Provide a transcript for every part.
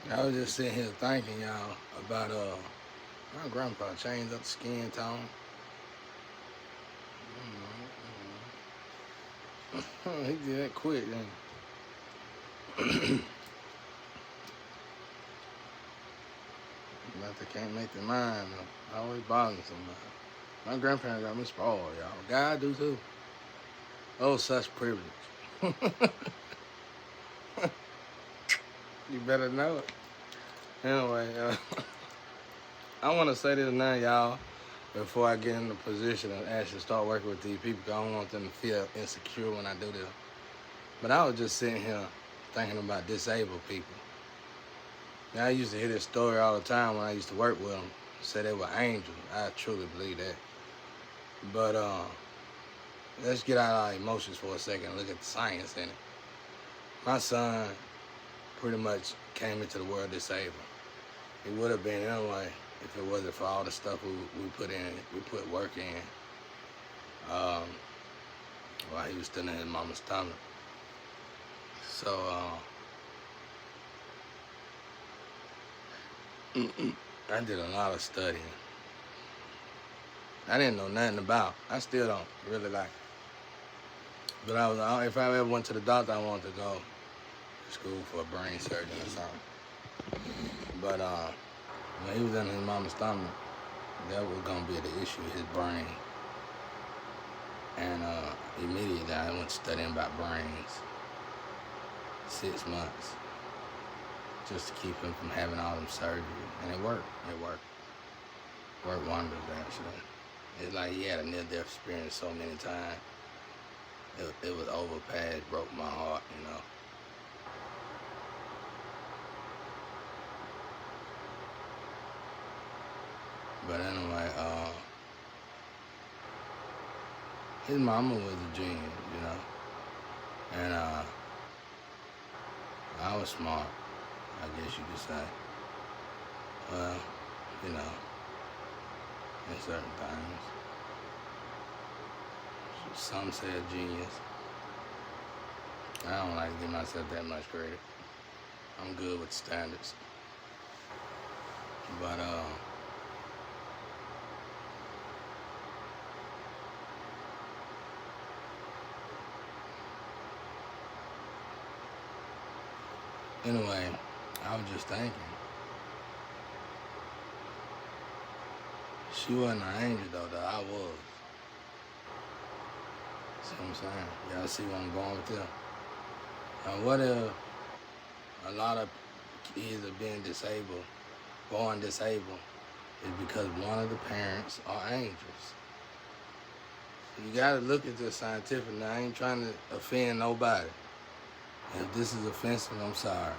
I was just sitting here thinking, y'all, about my grandpa changed up the skin tone. He did that quick, then. But they can't make their mind up. Always bothering somebody. My grandparents got me spoiled, y'all. God do too. Oh, such privilege. You better know it. Anyway, I want to say this now, y'all, before I get in the position of actually start working with these people, 'cause I don't want them to feel insecure when I do this. But I was just sitting here thinking about disabled people. Now, I used to hear this story all the time when I used to work with them. Say they were angels. I truly believe that. But let's get out of our emotions for a second and look at the science in it. My son pretty much came into the world disabled. He would have been anyway if it wasn't for all the stuff we put in, we put work in while he was still in his mama's stomach. So I did a lot of studying. I didn't know nothing about. I still don't really like it. But if I ever went to the doctor, I wanted to go to school for a brain surgeon or something. But when he was in his mama's stomach, that was gonna be the issue, his brain. And immediately I went studying about brains. 6 months. Just to keep him from having all them surgeries. And it worked. It worked. Worked wonders, actually. It's like he had a near-death experience so many times. It was overpassed, broke my heart, you know. But anyway, his mama was a genius, you know. And I was smart, I guess you could say. Well, you know, in certain things. Some say a genius. I don't like to give myself that much credit. I'm good with standards. But anyway, I was just thinking. She wasn't an angel though, I was. See what I'm saying? Y'all see where I'm going with this? Now what if a lot of kids are being disabled, born disabled, is because one of the parents are angels? You gotta look at this scientifically. I ain't trying to offend nobody. If this is offensive, I'm sorry.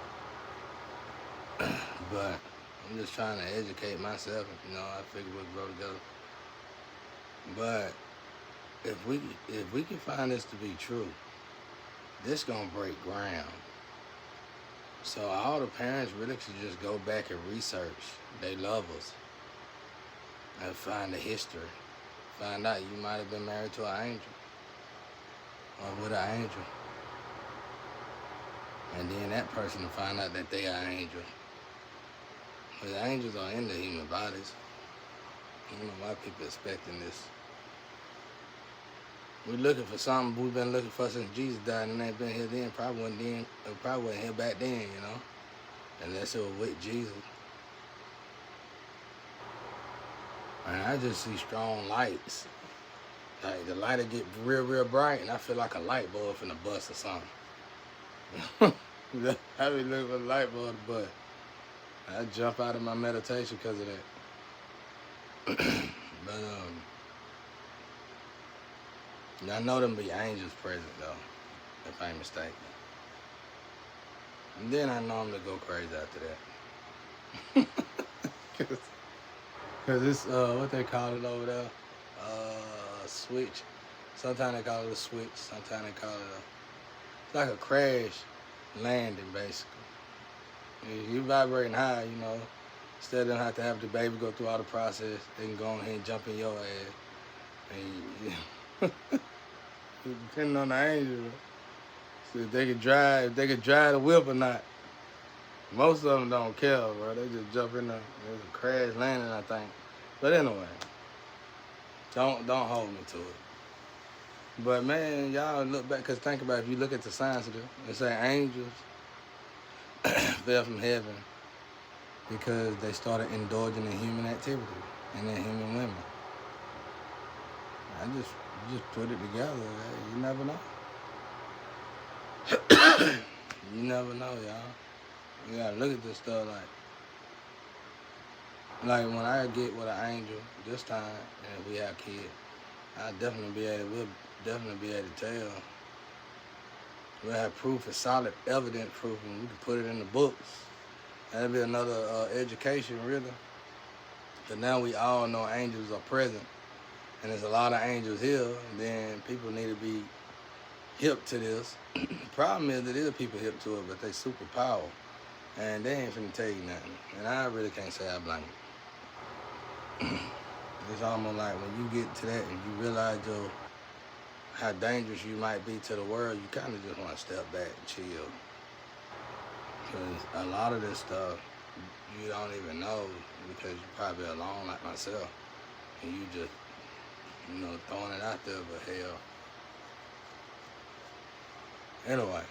But I'm just trying to educate myself. You know, I figure we'll grow together. But if we can find this to be true, this gonna break ground. So all the parents really should just go back and research they lovers and find the history. Find out you might have been married to an angel or with an angel. And then that person will find out that they are an angel. But the angels are in the human bodies. I don't know why people are expecting this. We're looking for something we've been looking for since Jesus died, and ain't been here then. Probably wasn't here back then, you know, unless it was with Jesus. And I just see strong lights. Like the light will get real, real bright, and I feel like a light bulb in the bus or something. I be looking for the light bulb to bust. I jump out of my meditation because of that. But I know them be angels present though, if I ain't mistaken. And then I know them to go crazy after that. Cause it's what they call it over there, switch. Sometimes they call it a switch. Sometimes they call it it's like a crash landing basically. You vibrating high, you know. Instead of them have to have the baby go through all the process, they can go ahead and jump in your ass. And depending on the angel, so if they could drive the whip or not. Most of them don't care, bro. They just jump in there. There's a crash landing, I think. But anyway, don't hold me to it. But man, y'all look back, cause think about it, if you look at the signs of it say angels fell from heaven because they started indulging in human activity and in human women. I just put it together. You never know. You never know, y'all. You gotta look at this stuff like when I get with an angel this time and we have kids, we'll definitely be able to tell. We'll have proof, it's solid evidence proof, and we can put it in the books. That'll be another education, really. But now we all know angels are present, and there's a lot of angels here, and then people need to be hip to this. The problem is that there are people hip to it, but they super powerful, and they ain't finna tell you nothing. And I really can't say I blame them. It's almost like when you get to that and you realize how dangerous you might be to the world, you kind of just want to step back and chill. Because a lot of this stuff you don't even know because you're probably alone like myself. And you just, throwing it out there, but hell. Anyway,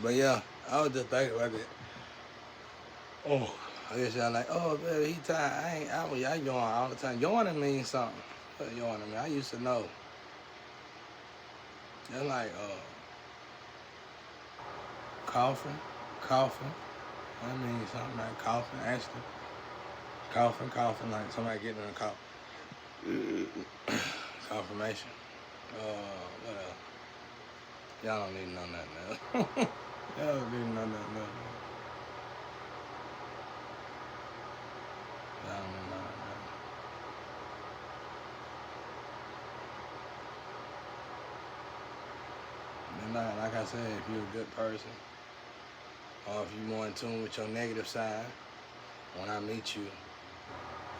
but yeah, I was just thinking about it. Oh, I guess y'all like, oh, baby, he tired. I yawn all the time. Yawning means something. What yawning mean? I used to know. They're like, coughing. That means something like coughing, actually. Coughing, like somebody getting in a cough. Confirmation. What else? Y'all don't need to know nothing else. Y'all don't need to know nothing else. Y'all don't need to know nothing else. And like I said, if you're a good person, or if you're more in tune with your negative side, when I meet you,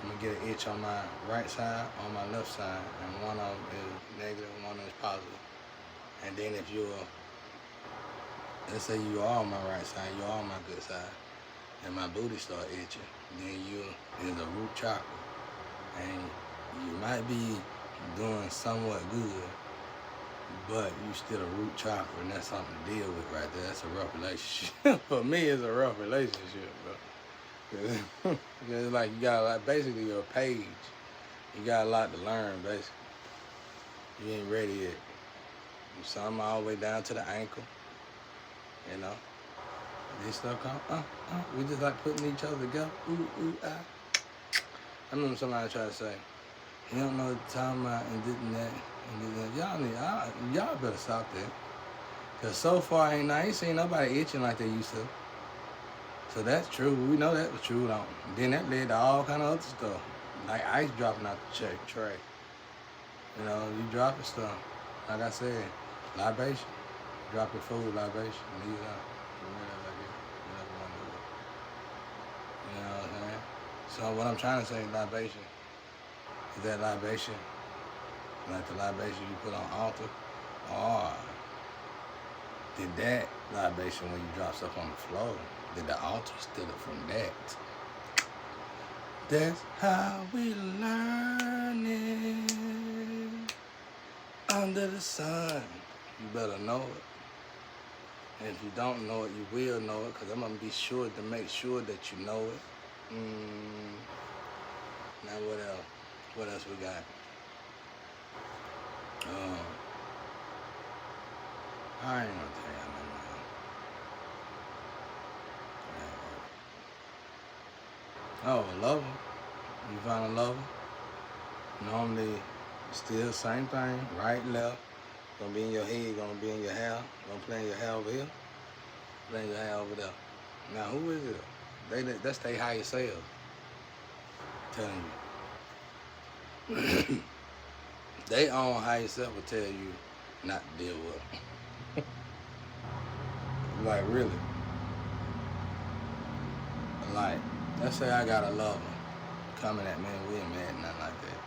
I'm gonna get an itch on my right side, on my left side, and one of them is negative, one of them is positive. And then if let's say you are on my right side, you are on my good side, and my booty start itching, then you is a root chakra. And you might be doing somewhat good, but you still a root chakra, and that's something to deal with right there. That's a rough relationship. For me, it's a rough relationship, bro. It's like you got basically you're a page. You got a lot to learn, basically. You ain't ready yet. Some all the way down to the ankle, This stuff come, we just like putting each other together. Ooh, ah. I remember somebody tried to say, you don't know what you're talking about and this and that. Y'all better stop that. Cause so far I ain't seen nobody itching like they used to. So that's true. We know that was true. Then that led to all kind of other stuff, like ice dropping out the tray. You dropping stuff. Like I said, libation. Drop your food, libation. Leave it out. You know what I'm saying? So what I'm trying to say, libation, is that libation, like the libation you put on altar, or did that libation when you drop stuff on the floor, did the altar steal it from that? That's how we learn it under the sun. You better know it. And if you don't know it, you will know it, because I'm going to be sure to make sure that you know it. Now what else? What else we got? I ain't gonna tell you nothing. A lover. You find a lover. Normally, still same thing. Right, left. Gonna be in your head, gonna be in your hair. Gonna play in your hair over here. Play in your hair over there. Now, who is it? That's they higher self. Telling you. They own higher self will tell you not to deal with them. Like, really. Like, let's say I got a lover coming at me and we ain't mad, nothing like that.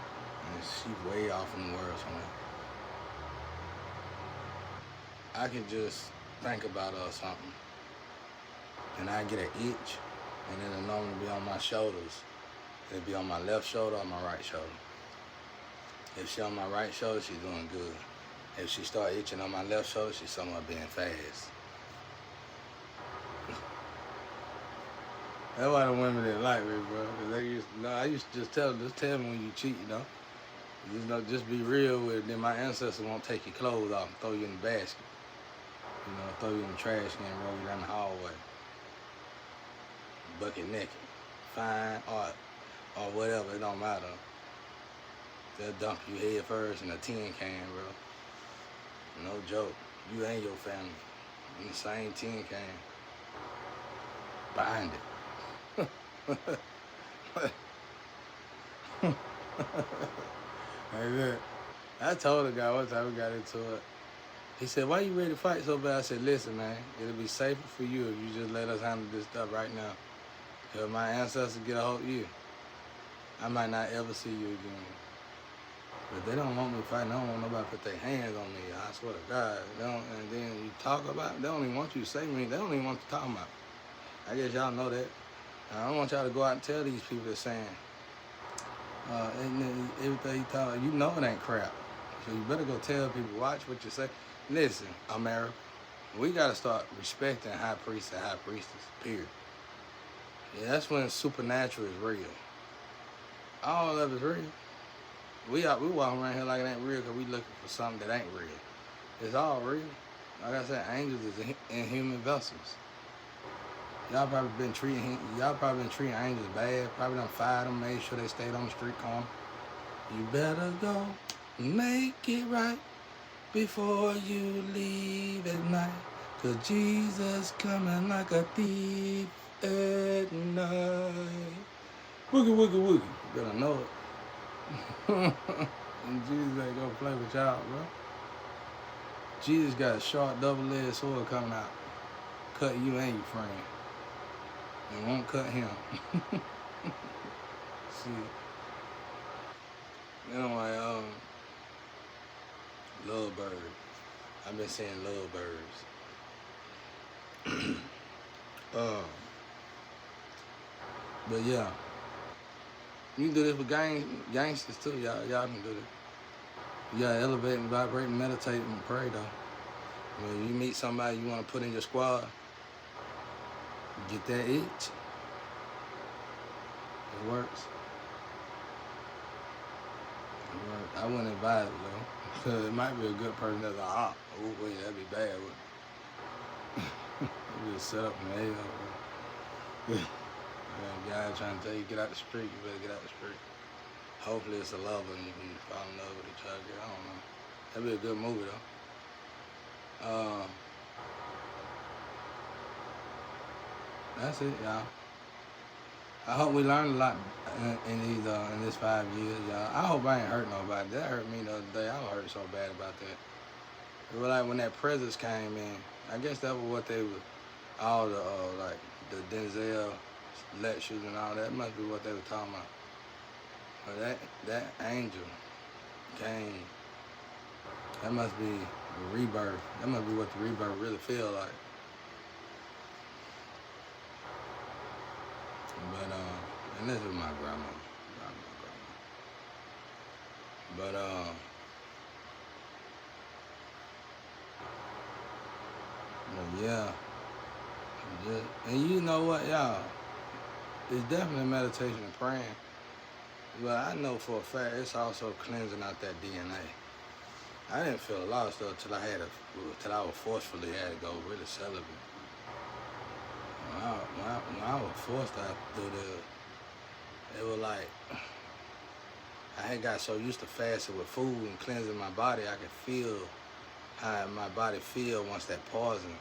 And she's way off in the world somewhere. I can just think about her or something, and I get an itch, and it'll normally be on my shoulders. It'll be on my left shoulder or my right shoulder. If she on my right shoulder, she's doing good. If she start itching on my left shoulder, she's somewhat being fast. That's why the women didn't like me, bro. Cause I used to just tell them, just tell me when you cheat, you know. Just be real with it. Then my ancestors won't take your clothes off and throw you in the basket. You know, throw you in the trash can and roll you down the hallway. Bucket naked. Fine art or whatever, it don't matter. They'll dump you head first in a tin can, bro. No joke. You and your family in the same tin can. Bind it. Hey, look. I told the guy one time we got into it. He said, "Why you ready to fight so bad?" I said, "Listen, man, it'll be safer for you if you just let us handle this stuff right now. Because my ancestors get a hold of you, I might not ever see you again. But they don't want me fighting. They don't want nobody to put their hands on me. I swear to God. They don't, and then you talk about it, they don't even want you to say me. They don't even want you talking about it. I guess y'all know that. I don't want y'all to go out and tell these people that's saying, and everything you talk, you know it ain't crap. So you better go tell people, watch what you say. Listen, America, we got to start respecting high priests and high priestess, period. Yeah, that's when supernatural is real. All of it's real. We walking around here like it ain't real because we looking for something that ain't real. It's all real. Like I said, angels is in human vessels. Y'all probably been treating angels bad. Probably done fired them, made sure they stayed on the street corner. You better go make it right before you leave at night. 'Cause Jesus coming like a thief at night. Woogie, woogie, woogie. You better know it. And Jesus ain't gonna play with y'all, bro. Jesus got a sharp double-edged sword coming out. Cut you and your friend. And won't cut him. See. Anyway, love birds. I've been saying love birds. But yeah. You can do this with gangsters too, y'all can do this. You gotta elevate and vibrate and meditate and pray though. When you meet somebody you wanna put in your squad, get that itch. It works. I wouldn't advise it though. Because it might be a good person that's like, oh wait, that'd be bad. You just set up and hell. Guy trying to tell you get out the street, you better get out the street. Hopefully it's a lover and you can fall in love with each other. I don't know. That'd be a good movie though. That's it, y'all. I hope we learned a lot in this 5 years, y'all. I hope I ain't hurt nobody. That hurt me the other day. I was hurt so bad about that. It was like when that presence came in. I guess that was what they was, all the like the Denzel lectures and all that must be what they were talking about. But that angel came. That must be the rebirth. That must be what the rebirth really feel like. But and this is my grandma. But yeah. And you know what, y'all? It's definitely meditation and praying. But I know for a fact it's also cleansing out that DNA. I didn't feel a lot of stuff till I was forcefully had to go really celibate. When I was forced to do this, it was like I had got so used to fasting with food and cleansing my body, I could feel how my body feel once that poison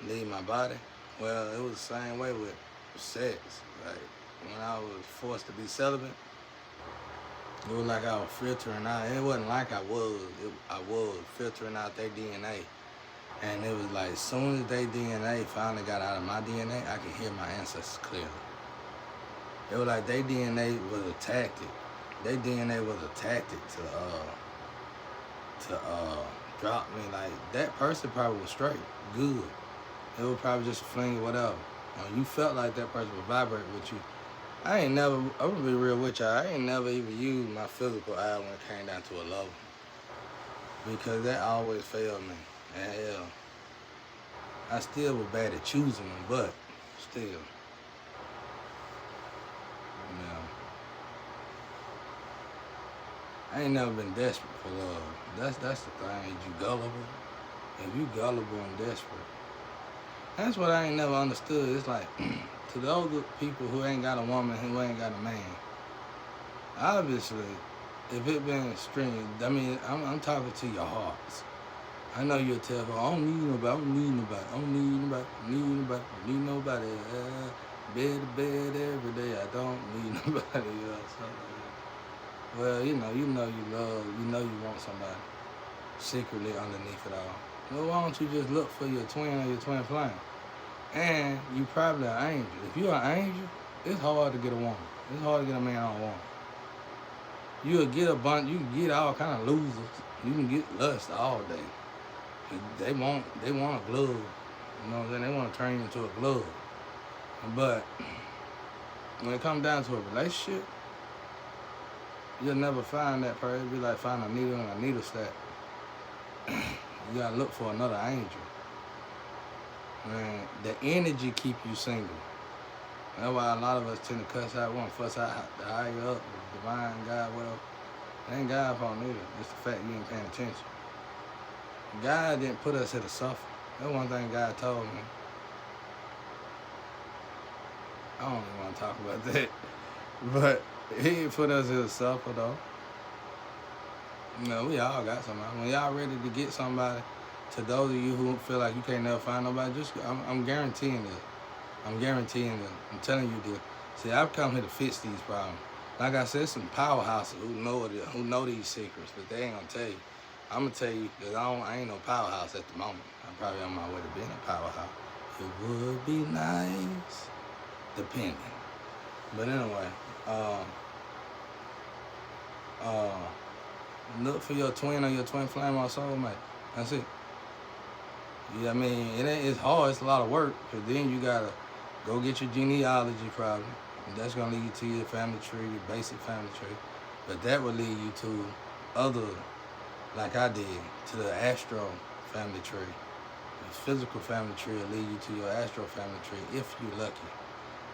leave my body. Well, it was the same way with sex. Like when I was forced to be celibate, it was like I was filtering out. It wasn't like I was filtering out their DNA. And it was like as soon as their DNA finally got out of my DNA, I could hear my ancestors clearly. It was like their DNA was a tactic. Their DNA was a tactic to drop me. Like that person probably was straight, good. It was probably just a fling or whatever. You felt like that person would vibrate with you. I'm gonna be real with y'all, I ain't never even used my physical eye when it came down to a lover. Because that always failed me. And hell, I still was bad at choosing them, but still, you know, I ain't never been desperate for love. That's the thing. You gullible. If you gullible and desperate, that's what I ain't never understood. It's like to those people who ain't got a woman, who ain't got a man. Obviously, if it been string, I mean, I'm talking to your hearts. I know you'll tell her, I don't need nobody, I don't need nobody, I don't need nobody, I don't need nobody, I don't need nobody. Bed to bed every day, I don't need nobody else. Well, you know you love, you want somebody secretly underneath it all. Well, why don't you just look for your twin or your twin flame? And you probably an angel. If you're an angel, it's hard to get a woman. It's hard to get a man on a woman. You'll get a bunch, you can get all kind of losers. You can get lust all day. They want a glove. You know what I'm saying? They want to turn you into a glove. But when it comes down to a relationship, you'll never find that person. It'll be like finding a needle in a needle stack. You gotta look for another angel. Man, the energy keep you single. That's why a lot of us tend to cuss out one, fuss out the higher up, the divine God, whatever. It ain't God fault neither. It's the fact you ain't paying attention. God didn't put us here to suffer. That's one thing God told me. I don't even want to talk about that. But he didn't put us here to suffer though. You know, we all got somebody. When y'all ready to get somebody, to those of you who feel like you can't never find nobody, I'm guaranteeing this. I'm guaranteeing this. I'm telling you this. See, I've come here to fix these problems. Like I said, some powerhouses who know these secrets, but they ain't gonna tell you. I'm gonna tell you that I ain't no powerhouse at the moment. I'm probably on my way to being a powerhouse. It would be nice, depending. But anyway, look for your twin or your twin flame or soulmate. That's it. Yeah, I mean, it's hard. It's a lot of work. Because then you got to go get your genealogy probably. And that's going to lead you to your family tree, your basic family tree. But that will lead you to other, like I did, to the astral family tree. The physical family tree will lead you to your astral family tree if you're lucky.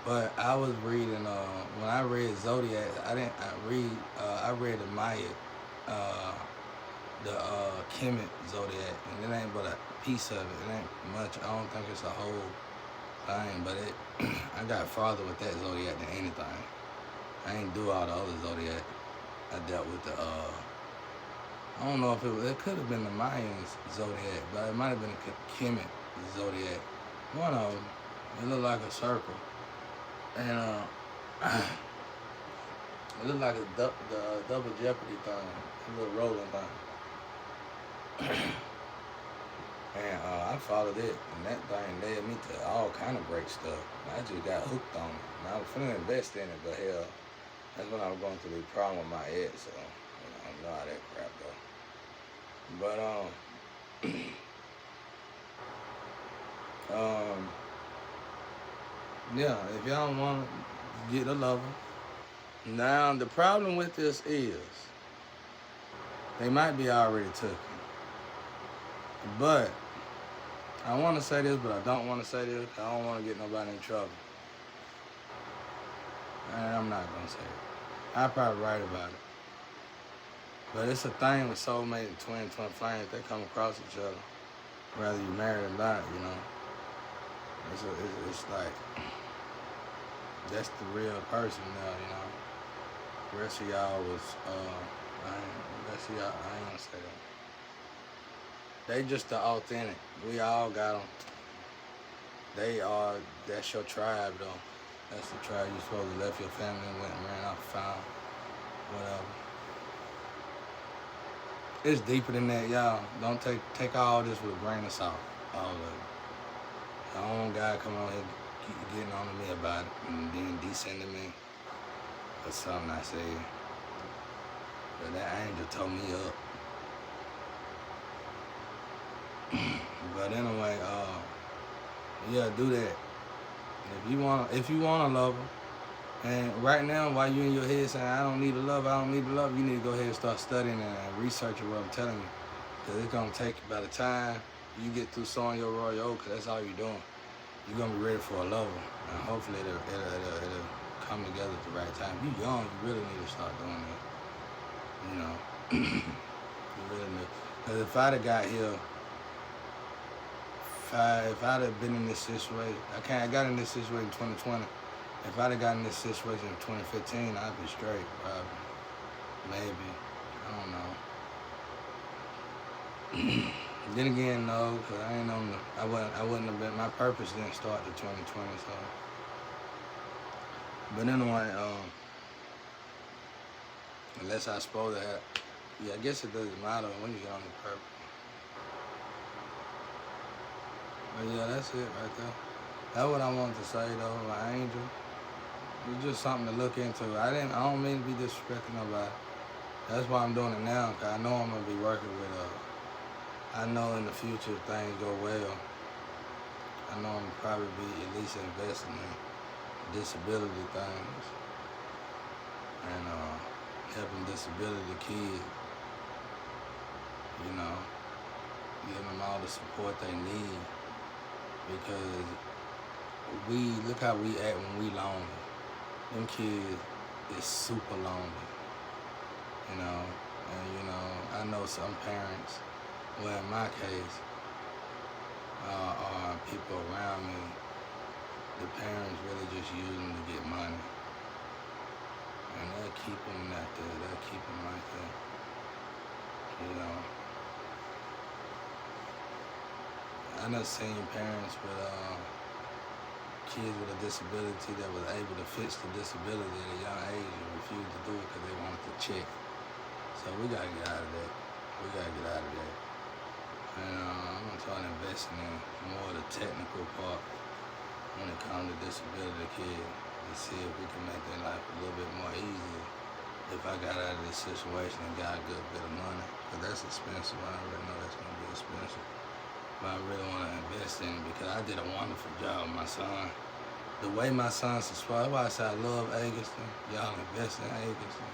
But I was reading, when I read Zodiac, I read the Maya, the Kemet Zodiac, and it ain't but a piece of it. It ain't much. I don't think it's a whole thing, but I got farther with that Zodiac than anything. I ain't do all the other Zodiac. I dealt with the, I don't know if it could have been the Mayans Zodiac, but it might have been the Kemet Zodiac. One of them, it looked like a circle. And it looked like the double jeopardy thing, a little rolling thing. And I followed it, and that thing led me to all kind of great stuff. I just got hooked on it. And I was finna invest in it, but hell, that's when I was going through the problem with my ex, so I know how that crap go. But yeah, if y'all want to get a lover. Now, the problem with this is, they might be already taken. But, I want to say this, but I don't want to say this. I don't want to get nobody in trouble. And I'm not going to say it. I'll probably write about it. But it's a thing with soulmate and twin flames. They come across each other. Whether you married or not, you know. It's like, that's the real person now, you know. The rest of y'all was, I ain't gonna say that. They just the authentic. We all got them. That's your tribe though. That's the tribe you supposed to left your family and went and ran off and found. Whatever. It's deeper than that, y'all. Don't take all this with a grain of salt. All of it. My own guy come on here getting on to me about it and then descending me for something I said. But that angel told me up. But anyway, yeah, do that. If you want a lover, and right now, while you in your head saying, I don't need a love, I don't need a love, you need to go ahead and start studying and researching what I'm telling you. Because it's going to take, by the time you get through sowing your royal oak, because that's all you're doing, you're going to be ready for a lover. And hopefully it'll come together at the right time. If you're young, you really need to start doing that. You know, you really need. Because if I'd have got here, if I'd have been in this situation, I got in this situation in 2020. If I'd have gotten in this situation in 2015, I'd be straight, probably. Maybe. I don't know. Then again, no, because I ain't on the, I wouldn't have been, my purpose didn't start to 2020, so. But anyway, unless I suppose to have, yeah, I guess it doesn't matter when you get on the purpose. But yeah, that's it right there. That's what I wanted to say though, my angel. It's just something to look into. I don't mean to be disrespecting nobody. That's why I'm doing it now, because I know I'm going to be working with, I know in the future if things go well, I know I'm going to probably be at least investing in disability things and helping disability kids, you know, giving them all the support they need, because look how we act when we lonely. Them kids is super lonely, you know, and you know, I know some parents, well in my case, or people around me, the parents really just use them to get money. And they'll keep them like that, they'll keep them like that, you know. I done seen parents with kids with a disability that was able to fix the disability at a young age and refused to do it because they wanted to check. So we gotta get out of that. We gotta get out of that. And I'm gonna try to invest in more of the technical part when it comes to disability kids to see if we can make their life a little bit more easy if I got out of this situation and got a good bit of money. Because that's expensive. I already know that's gonna be expensive. But I really want to invest in it because I did a wonderful job with my son. The way my son subscribed, that's why I say I love Agustin. Y'all invest in Agustin.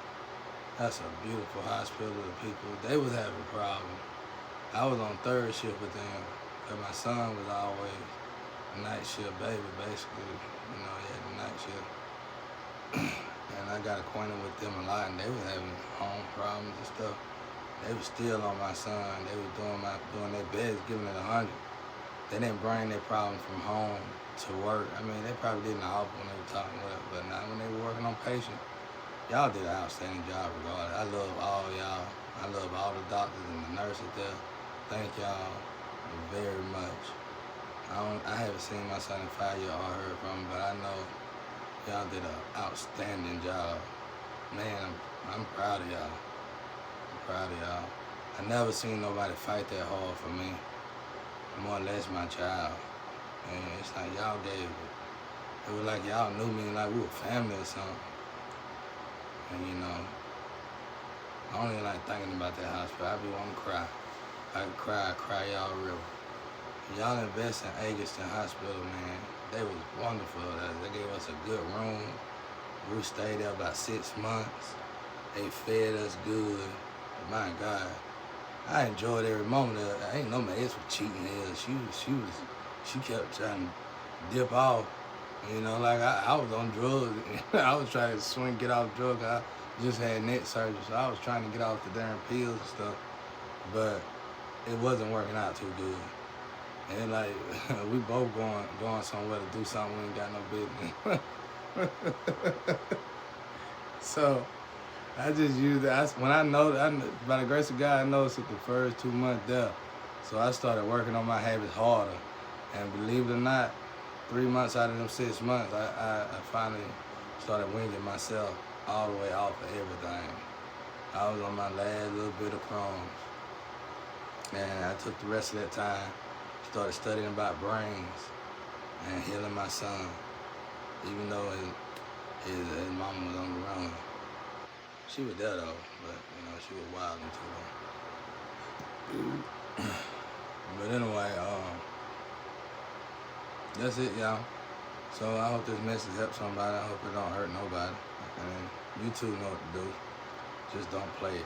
That's a beautiful hospital. The people, they was having problems. I was on third shift with them because my son was always a night shift baby, basically. You know, he had the night shift. And I got acquainted with them a lot, and they was having home problems and stuff. They was still on my son. They was doing their best, giving it 100. They didn't bring their problems from home to work. I mean, they probably didn't help when they were talking with us, but not when they were working on patients. Y'all did an outstanding job regardless. I love all y'all. I love all the doctors and the nurses there. Thank y'all very much. I haven't seen my son in 5 years or heard from him, but I know y'all did an outstanding job. Man, I'm proud of y'all. Proud of y'all. I never seen nobody fight that hard for me, more or less my child. And it's like y'all gave it. It was like y'all knew me like we were family or something. And you know, I don't even like thinking about that hospital. I be wanting to cry. I cry y'all river. Y'all invest in Agustin Hospital, man. They was wonderful. They gave us a good room. We stayed there about 6 months. They fed us good. My God, I enjoyed every moment of it. I ain't know my ex was cheating here. She kept trying to dip off. You know, like I was on drugs. I was trying to get off drugs. I just had neck surgery, so I was trying to get off the damn pills and stuff. But it wasn't working out too good. And like we both going somewhere to do something we ain't got no business. So I just used it. When I know, by the grace of God, I noticed it the first 2 months there. So I started working on my habits harder. And believe it or not, 3 months out of them 6 months, I finally started winging myself all the way off of everything. I was on my last little bit of crumbs. And I took the rest of that time, started studying about brains and healing my son, even though his mama was on the run. She was there though, but you know, she was wild into it. But anyway, that's it, y'all. So I hope this message helps somebody. I hope it don't hurt nobody. And you two know what to do. Just don't play it.